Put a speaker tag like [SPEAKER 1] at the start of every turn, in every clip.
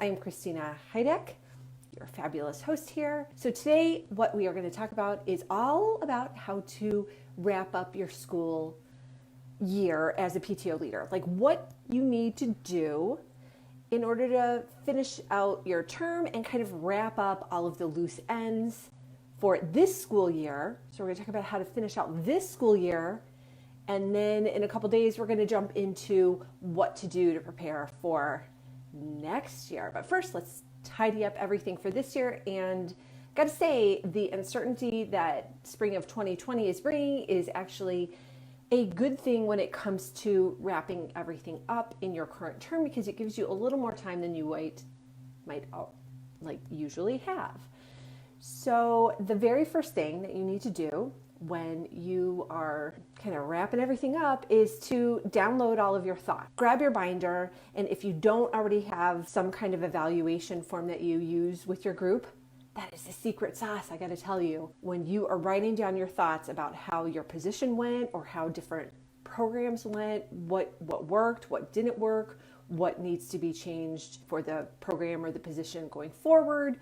[SPEAKER 1] I'm Christina Heideck, your fabulous host here. So today what we are going to talk about is all about how to wrap up your school year as a PTO leader. Like what you need to do in order to finish out your term and kind of wrap up all of the loose ends for this school year. So we're going to talk about how to finish out this school year. And then in a couple days, we're going to jump into what to do to prepare for next year. But first, let's tidy up everything for this year. And got to say, the uncertainty that spring of 2020 is bringing is actually a good thing when it comes to wrapping everything up in your current term, because it gives you a little more time than you might usually have. So the very first thing that you need to do when you are kind of wrapping everything up is to download all of your thoughts. Grab your binder, and if you don't already have some kind of evaluation form that you use with your group, that is the secret sauce, I gotta tell you. When you are writing down your thoughts about how your position went or how different programs went, what worked, what didn't work, what needs to be changed for the program or the position going forward,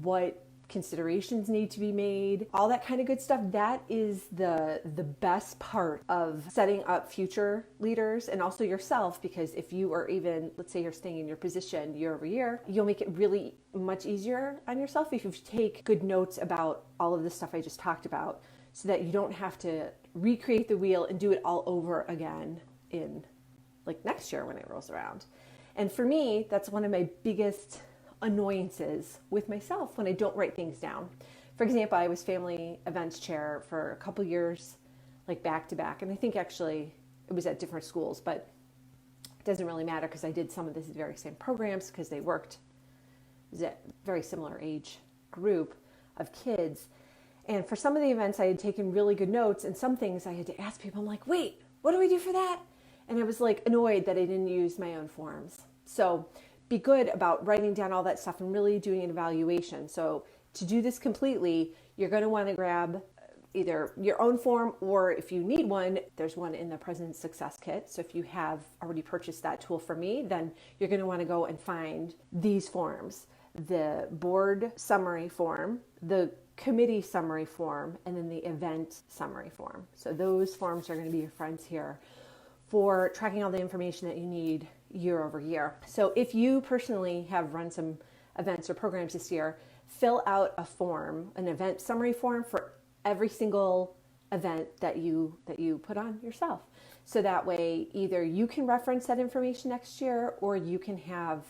[SPEAKER 1] what considerations need to be made, all that kind of good stuff. That is the best part of setting up future leaders and also yourself, because if you are even, let's say you're staying in your position year over year, you'll make it really much easier on yourself if you take good notes about all of the stuff I just talked about, so that you don't have to recreate the wheel and do it all over again in like next year when it rolls around. And for me, that's one of my biggest annoyances with myself when I don't write things down. For example, I was family events chair for a couple years, like back to back. And I think actually it was at different schools, but it doesn't really matter because I did some of these very same programs because they worked. It was a very similar age group of kids. And for some of the events, I had taken really good notes, and some things I had to ask people. I'm like, wait, what do we do for that? And I was like annoyed that I didn't use my own forms. So be good about writing down all that stuff and really doing an evaluation. So to do this completely, you're going to want to grab either your own form, or if you need one, there's one in the President's Success Kit. So if you have already purchased that tool from me, then you're going to want to go and find these forms: the board summary form, the committee summary form, and then the event summary form. So those forms are going to be your friends here for tracking all the information that you need year over year. So if you personally have run some events or programs this year, fill out a form, an event summary form for every single event that you put on yourself. So that way either you can reference that information next year, or you can have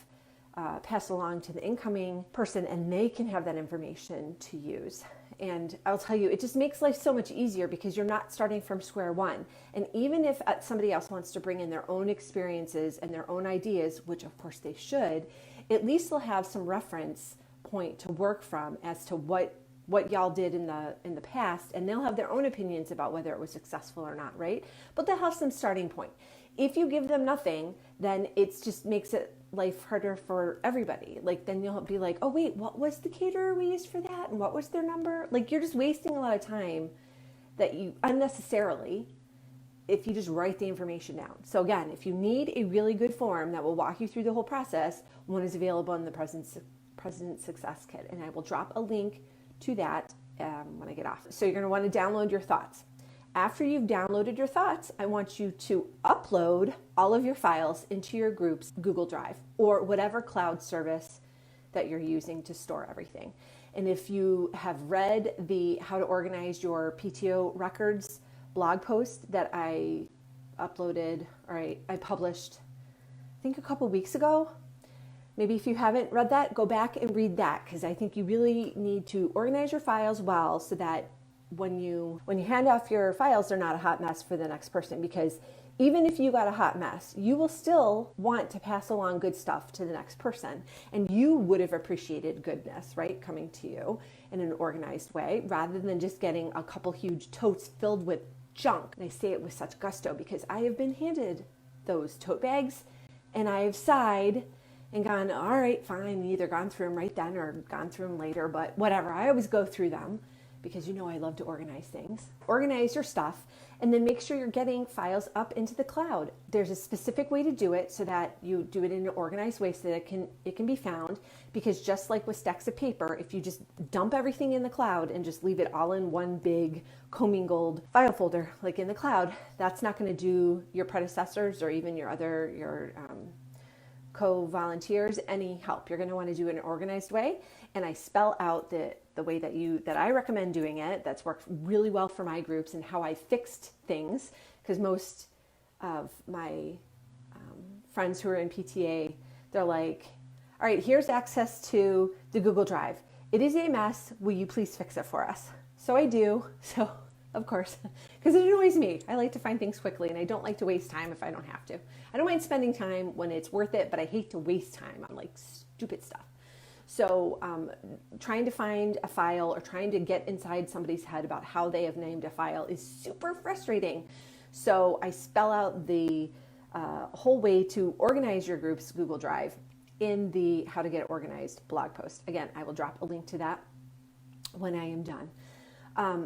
[SPEAKER 1] pass along to the incoming person and they can have that information to use. And I'll tell you, it just makes life so much easier because you're not starting from square one. And even if somebody else wants to bring in their own experiences and their own ideas, which of course they should, at least they'll have some reference point to work from as to what y'all did in the past, and they'll have their own opinions about whether it was successful or not, right? But they'll have some starting point. If you give them nothing, then it just makes it life harder for everybody. Like then you'll be like, oh wait, what was the caterer we used for that? And what was their number? Like you're just wasting a lot of time that you unnecessarily, if you just write the information down. So again, if you need a really good form that will walk you through the whole process, one is available in the President's Success Kit. And I will drop a link to that when I get off. So you're going to want to download your thoughts. After you've downloaded your thoughts, I want you to upload all of your files into your group's Google Drive or whatever cloud service that you're using to store everything. And if you have read the How to Organize Your PTO Records blog post that I uploaded, or I published, I think a couple weeks ago, maybe if you haven't read that, go back and read that, because I think you really need to organize your files well so that when you hand off your files, they're not a hot mess for the next person. Because even if you got a hot mess, you will still want to pass along good stuff to the next person. And you would have appreciated goodness, right, coming to you in an organized way, rather than just getting a couple huge totes filled with junk. And I say it with such gusto because I have been handed those tote bags and I have sighed and gone, all right, fine, either gone through them right then or gone through them later, but whatever. I always go through them because you know I love to organize things. Organize your stuff and then make sure you're getting files up into the cloud. There's a specific way to do it so that you do it in an organized way so that it can be found, because just like with stacks of paper, if you just dump everything in the cloud and just leave it all in one big commingled file folder like in the cloud, that's not going to do your predecessors or even your co-volunteers any help. You're going to want to do it in an organized way, and I spell out the way that I recommend doing it, that's worked really well for my groups, and how I fixed things, because most of my friends who are in PTA, they're like, all right, here's access to the Google Drive. It is a mess. Will you please fix it for us? So I do. So of course, because it annoys me. I like to find things quickly, and I don't like to waste time if I don't have to. I don't mind spending time when it's worth it, but I hate to waste time on like stupid stuff. So trying to find a file or trying to get inside somebody's head about how they have named a file is super frustrating. So I spell out the whole way to organize your group's Google Drive in the How to Get It Organized blog post. Again, I will drop a link to that when I am done.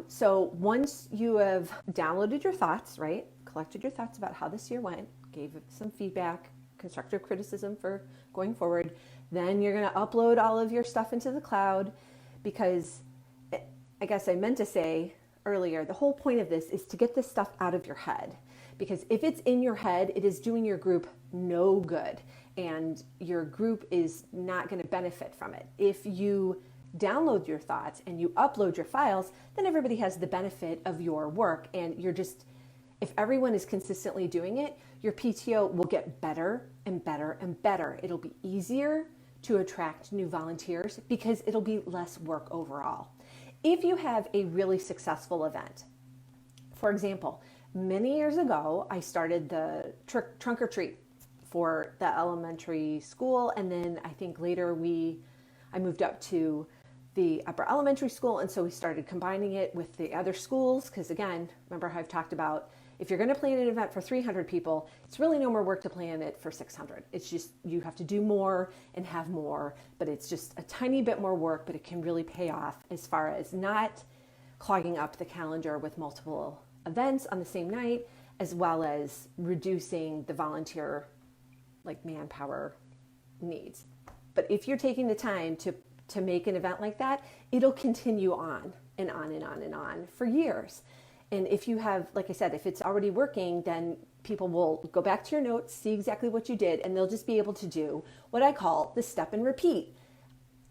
[SPEAKER 1] So once you have downloaded your thoughts, right, collected your thoughts about how this year went, gave some feedback, constructive criticism for going forward, then you're going to upload all of your stuff into the cloud, because I guess I meant to say earlier, the whole point of this is to get this stuff out of your head, because if it's in your head, it is doing your group no good, and your group is not going to benefit from it. If you download your thoughts and you upload your files, then everybody has the benefit of your work, and if everyone is consistently doing it, your PTO will get better and better and better. It'll be easier to attract new volunteers because it'll be less work overall. If you have a really successful event, for example, many years ago, I started the trunk or treat for the elementary school, and then I think later I moved up to the upper elementary school, and so we started combining it with the other schools, because again, remember how I've talked about, if you're going to plan an event for 300 people, it's really no more work to plan it for 600. It's just, you have to do more and have more, but it's just a tiny bit more work, but it can really pay off as far as not clogging up the calendar with multiple events on the same night, as well as reducing the volunteer manpower needs. But if you're taking the time to make an event like that, it'll continue on and on and on and on for years. And if you have, like I said, if it's already working, then people will go back to your notes, see exactly what you did, and they'll just be able to do what I call the step and repeat.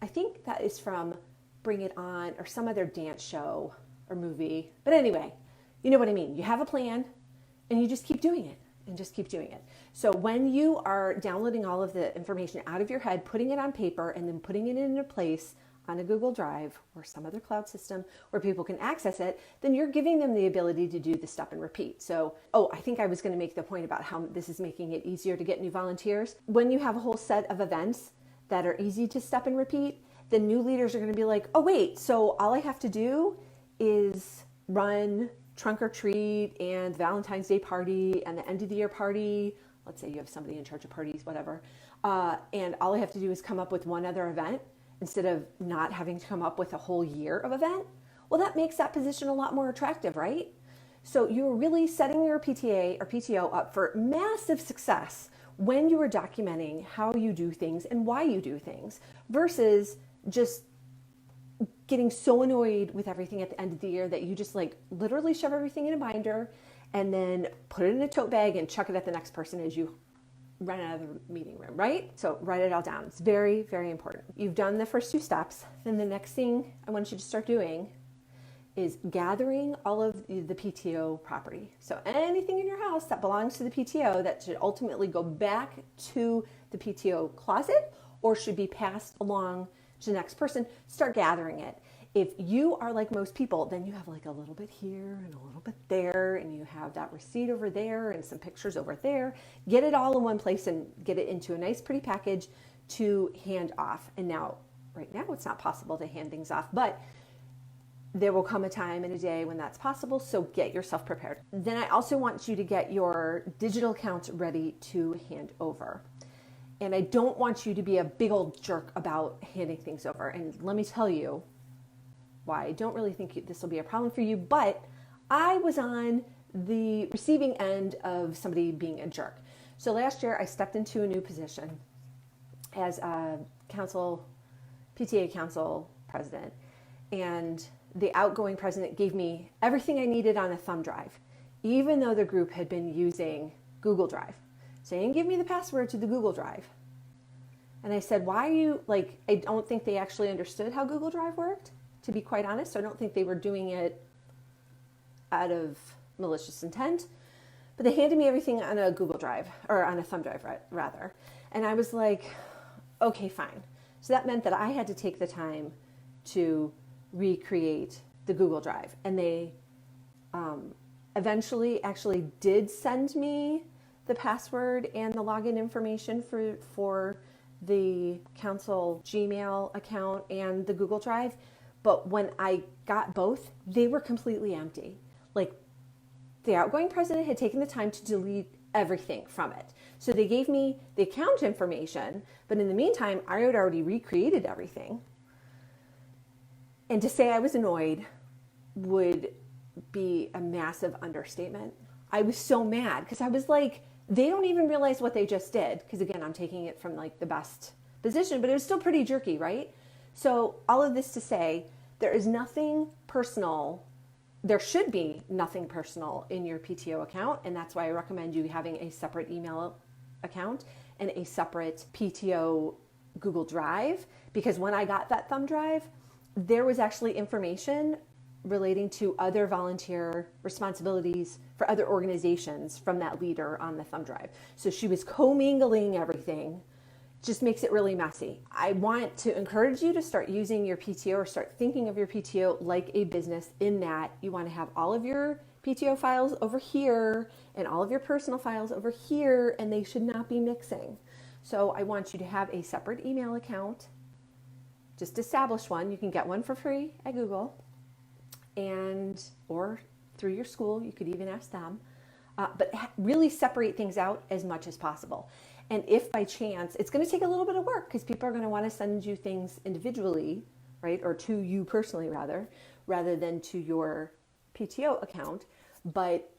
[SPEAKER 1] I think that is from Bring It On or some other dance show or movie. But anyway, you know what I mean. You have a plan and you just keep doing it and just keep doing it. So when you are downloading all of the information out of your head, putting it on paper, and then putting it in a place on a Google Drive or some other cloud system where people can access it, then you're giving them the ability to do the step and repeat. So, I think I was going to make the point about how this is making it easier to get new volunteers. When you have a whole set of events that are easy to step and repeat, then new leaders are going to be like, oh wait, so all I have to do is run trunk or treat and Valentine's Day party and the end of the year party. Let's say you have somebody in charge of parties, whatever. And all I have to do is come up with one other event instead of not having to come up with a whole year of event. Well, that makes that position a lot more attractive, right? So you're really setting your PTA or PTO up for massive success when you are documenting how you do things and why you do things, versus just getting so annoyed with everything at the end of the year that you just literally shove everything in a binder and then put it in a tote bag and chuck it at the next person as you run out of the meeting room, right? So write it all down. It's very, very important. You've done the first two steps. Then the next thing I want you to start doing is gathering all of the PTO property. So anything in your house that belongs to the PTO that should ultimately go back to the PTO closet or should be passed along to the next person, start gathering it. If you are like most people, then you have a little bit here and a little bit there, and you have that receipt over there and some pictures over there. Get it all in one place and get it into a nice pretty package to hand off. And right now it's not possible to hand things off, but there will come a time in a day when that's possible, so get yourself prepared. Then I also want you to get your digital accounts ready to hand over. And I don't want you to be a big old jerk about handing things over. And let me tell you, why I don't really think this will be a problem for you, but I was on the receiving end of somebody being a jerk. So last year I stepped into a new position as a PTA council president, and the outgoing president gave me everything I needed on a thumb drive, even though the group had been using Google Drive. So they didn't give me the password to the Google Drive. And I said, why are you, I don't think they actually understood how Google Drive worked, to be quite honest. So I don't think they were doing it out of malicious intent, but they handed me everything on a Google Drive, or on a thumb drive rather. And I was like, okay, fine. So that meant that I had to take the time to recreate the Google Drive. And they eventually actually did send me the password and the login information for the council Gmail account and the Google Drive. But when I got both, they were completely empty. The outgoing president had taken the time to delete everything from it. So they gave me the account information, but in the meantime, I had already recreated everything. And to say I was annoyed would be a massive understatement. I was so mad because I was like, they don't even realize what they just did. Because again, I'm taking it from the best position, but it was still pretty jerky, right? So all of this to say, there is nothing personal. There should be nothing personal in your PTO account. And that's why I recommend you having a separate email account and a separate PTO Google Drive. Because when I got that thumb drive, there was actually information relating to other volunteer responsibilities for other organizations from that leader on the thumb drive. So she was commingling everything. Just makes it really messy. I want to encourage you to start using your PTO or start thinking of your PTO like a business, in that you want to have all of your PTO files over here and all of your personal files over here, and they should not be mixing. So I want you to have a separate email account. Just establish one. You can get one for free at Google, or through your school. You could even ask them. But really separate things out as much as possible. And if by chance, it's going to take a little bit of work because people are going to want to send you things individually, right? Or to you personally rather than to your PTO account. But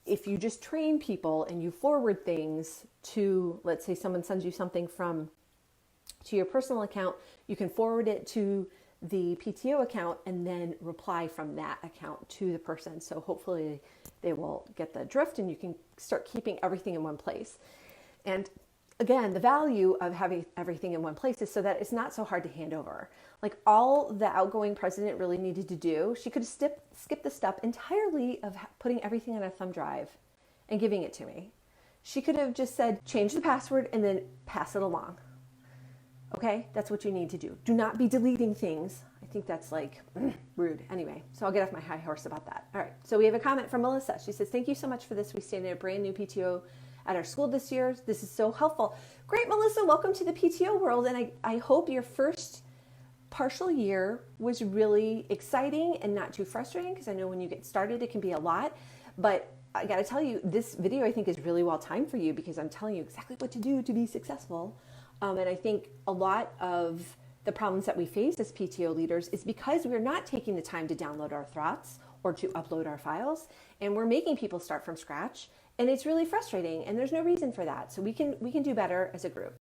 [SPEAKER 1] if you just train people and you forward things to, let's say someone sends you something to your personal account, you can forward it to the PTO account and then reply from that account to the person. So hopefully they will get the drift and you can start keeping everything in one place. And again, the value of having everything in one place is so that it's not so hard to hand over. All the outgoing president really needed to do, she could have skipped the step entirely of putting everything on a thumb drive and giving it to me. She could have just said, change the password and then pass it along. Okay, that's what you need to do. Do not be deleting things. I think that's rude. Anyway, so I'll get off my high horse about that. All right, so we have a comment from Melissa. She says, thank you so much for this. We started a brand new PTO at our school this year. This is so helpful. Great, Melissa, welcome to the PTO world. And I hope your first partial year was really exciting and not too frustrating, because I know when you get started, it can be a lot. But I got to tell you, this video I think is really well timed for you, because I'm telling you exactly what to do to be successful. And I think a lot of the problems that we face as PTO leaders is because we're not taking the time to download our thoughts or to upload our files, and we're making people start from scratch, and it's really frustrating, and there's no reason for that. So we can do better as a group.